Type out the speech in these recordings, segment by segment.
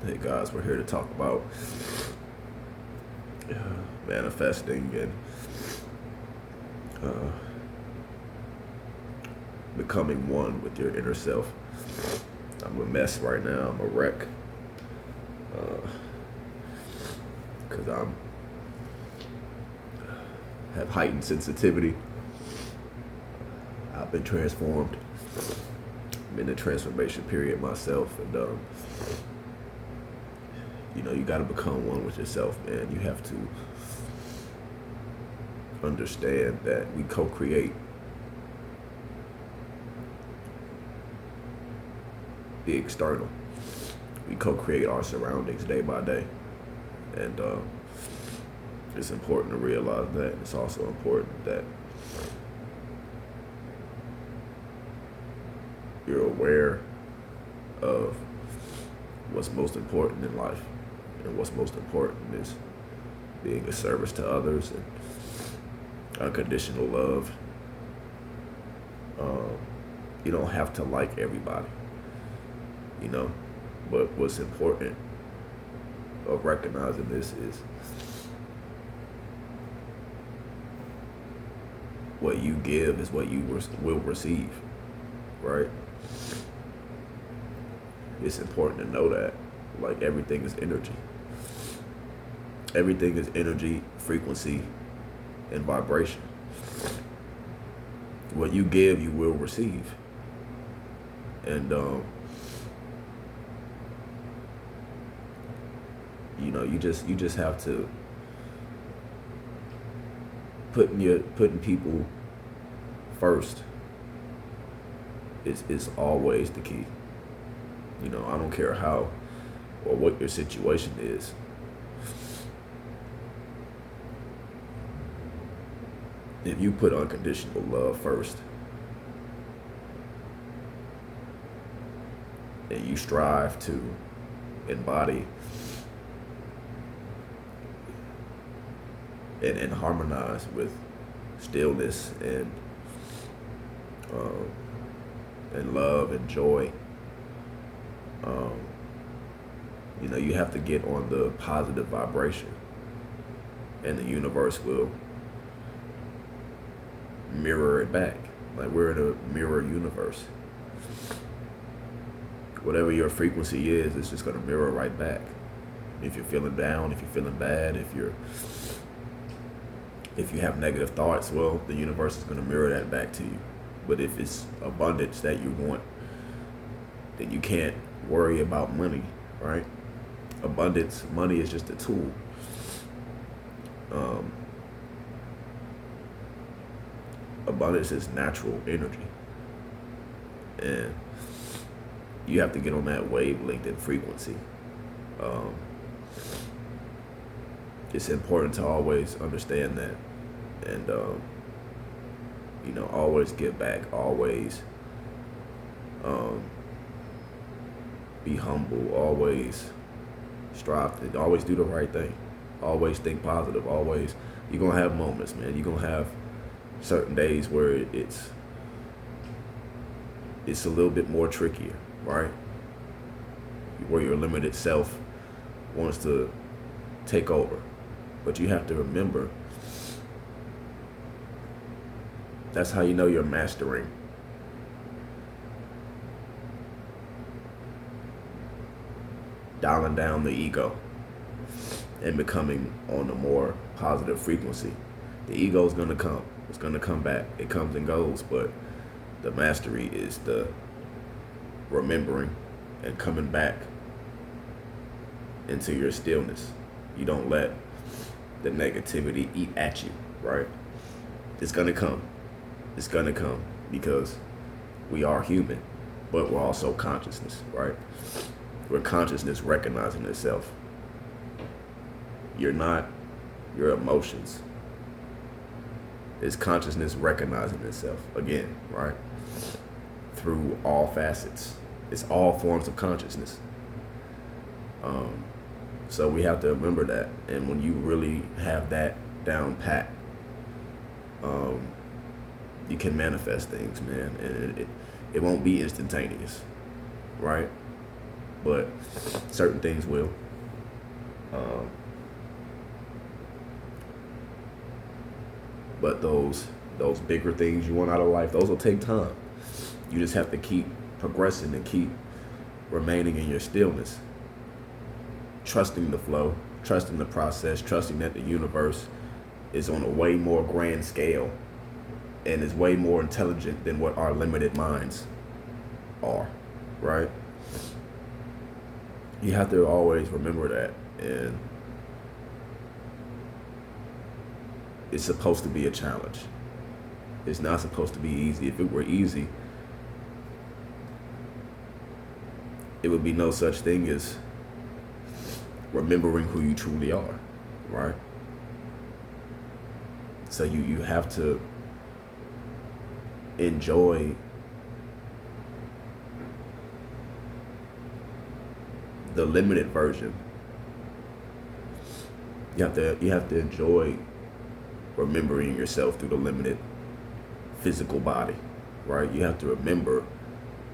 Hey guys, we're here to talk about manifesting and uh, becoming one with your inner self. I'm a mess right now. I'm a wreck because I'm have heightened sensitivity. I've been transformed. I'm in the transformation period myself, and you got to become one with yourself, man. You have to understand that we co-create the external. We co-create our surroundings day by day, and it's important to realize that. It's also important that you're aware of what's most important in life, and what's most important is being a service to others and unconditional love. You don't have to like everybody, but what's important of recognizing this is what you give is what you will receive, right? It's important to know that, like, everything is energy. Everything is energy, frequency, and vibration. What you give, you will receive. And you just have to putting people first is always the key. I don't care how or what your situation is. If you put unconditional love first and you strive to embody and harmonize with stillness and love and joy, you have to get on the positive vibration, and the universe will mirror it back. Like, we're in a mirror universe. Whatever your frequency is, it's just going to mirror right back. If you're feeling down, if you're feeling bad, if you have negative thoughts, well, the universe is going to mirror that back to you. But if it's abundance that you want, then you can't worry about money, right? Abundance, money is just a tool. Abundance is natural energy, and you have to get on that wavelength and frequency. It's important to always understand that, and always give back, always be humble, always strive to always do the right thing, always think positive, always. You're gonna have moments, man. You're gonna have certain days where it's a little bit more trickier, right? Where your limited self wants to take over. But you have to remember, that's how you know you're mastering. Dialing down the ego and becoming on a more positive frequency. The ego is going to come. It's going to come back. It comes and goes, but the mastery is the remembering and coming back into your stillness. You don't let the negativity eat at you, right? It's going to come. It's going to come because we are human, but we're also consciousness, right? We're consciousness recognizing itself. You're not your emotions. It's consciousness recognizing itself again, right? Through all facets. It's all forms of consciousness. So we have to remember that. And when you really have that down pat, you can manifest things, man. And it won't be instantaneous, right? but certain things will. But those bigger things you want out of life, those will take time. You just have to keep progressing and keep remaining in your stillness, trusting the flow, trusting the process, trusting that the universe is on a way more grand scale and is way more intelligent than what our limited minds are, right? You have to always remember that. And it's supposed to be a challenge. It's not supposed to be easy. If it were easy, it would be no such thing as remembering who you truly are, right? So you have to enjoy the limited version. You have to enjoy remembering yourself through the limited physical body, right? You have to remember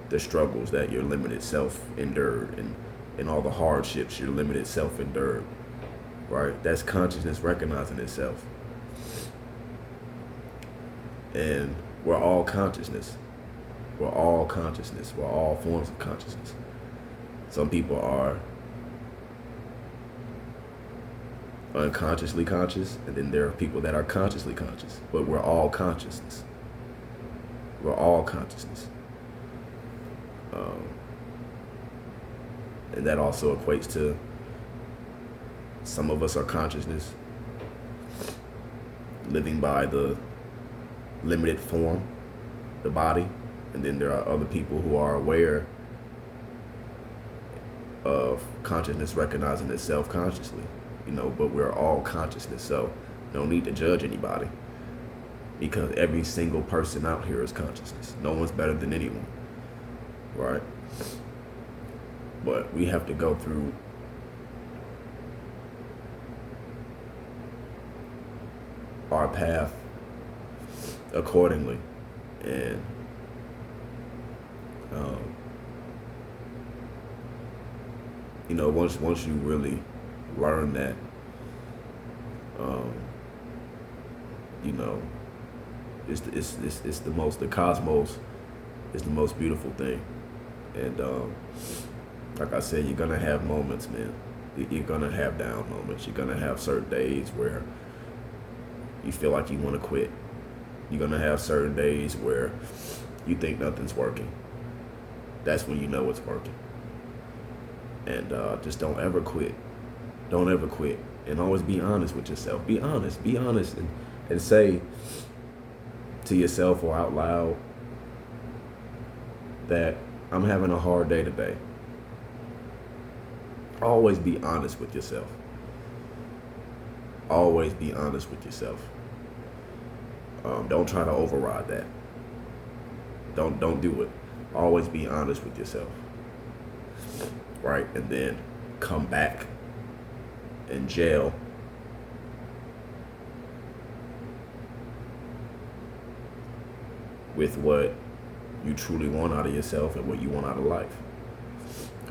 the struggles that your limited self endured and all the hardships your limited self endured, right? That's consciousness recognizing itself. And we're all consciousness. We're all consciousness. We're all forms of consciousness. Some people are unconsciously conscious, and then there are people that are consciously conscious. But we're all consciousness. We're all consciousness. And that also equates to some of us are consciousness, living by the limited form, the body, and then there are other people who are aware of consciousness recognizing itself consciously, but we're all consciousness, so no need to judge anybody because every single person out here is consciousness. No one's better than anyone, right? But we have to go through our path accordingly, and once you really learn that, it's the cosmos is the most beautiful thing, and like I said, you're gonna have moments, man. You're gonna have down moments. You're gonna have certain days where you feel like you want to quit. You're gonna have certain days where you think nothing's working. That's when you know it's working. And just don't ever quit. Don't ever quit. And always be honest with yourself. Be honest. Be honest and say to yourself or out loud that I'm having a hard day today. Always be honest with yourself. Always be honest with yourself. Don't try to override that. Don't do it. Always be honest with yourself. Right? And then come back and gel with what you truly want out of yourself and what you want out of life.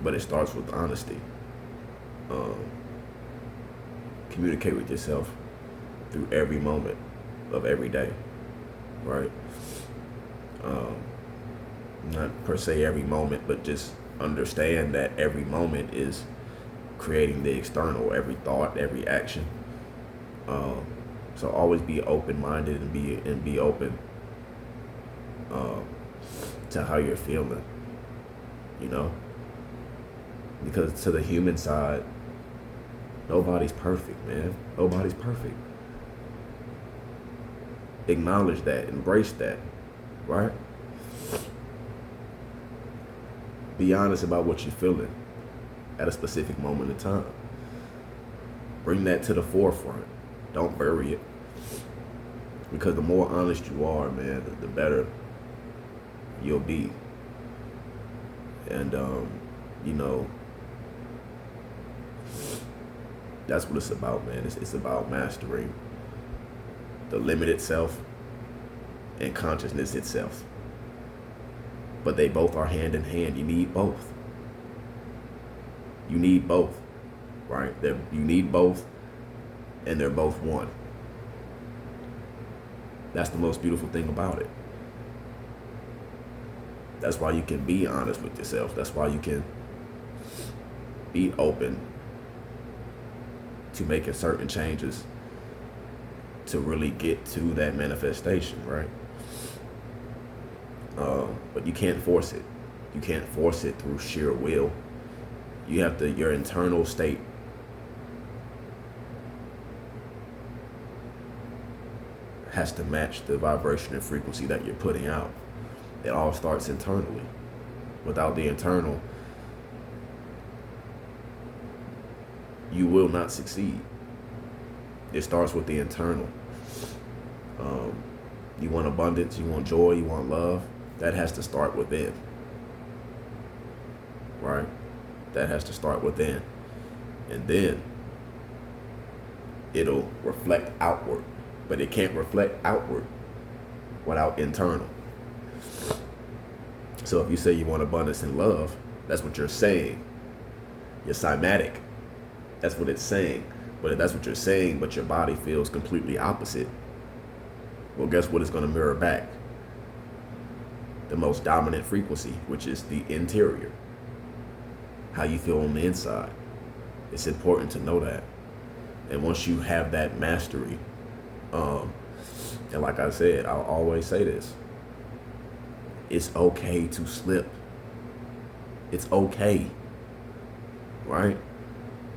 But it starts with honesty. Communicate with yourself through every moment of every day, right? Not per se every moment, but just understand that every moment is creating the external, every thought, every action. So always be open-minded and be open to how you're feeling, because to the human side, nobody's perfect, man. Nobody's perfect. Acknowledge that, embrace that, right? Be honest about what you're feeling at a specific moment in time. Bring that to the forefront. Don't bury it. Because the more honest you are, man, the better you'll be. And, that's what it's about, man. It's about mastering the limited self and consciousness itself. But they both are hand in hand. You need both. You need both, right? You need both, and they're both one. That's the most beautiful thing about it. That's why you can be honest with yourself. That's why you can be open to making certain changes to really get to that manifestation, right? But you can't force it. You can't force it through sheer will. You have to, your internal state has to match the vibration and frequency that you're putting out. It all starts internally. Without the internal, you will not succeed. It starts with the internal. You want abundance, you want joy, you want love. That has to start within. Right? That has to start within. And then it'll reflect outward. But it can't reflect outward without internal. So if you say you want abundance and love, that's what you're saying. You're cymatic. That's what it's saying. But if that's what you're saying, but your body feels completely opposite, well, guess what it's going to mirror back? The most dominant frequency, which is the interior. How you feel on the inside. It's important to know that. And once you have that mastery, and like I said, I'll always say this, it's okay to slip. It's okay, right?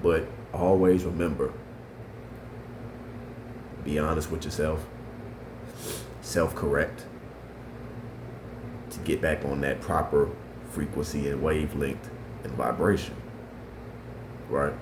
But always remember, be honest with yourself, self-correct, to get back on that proper frequency and wavelength and vibration, right?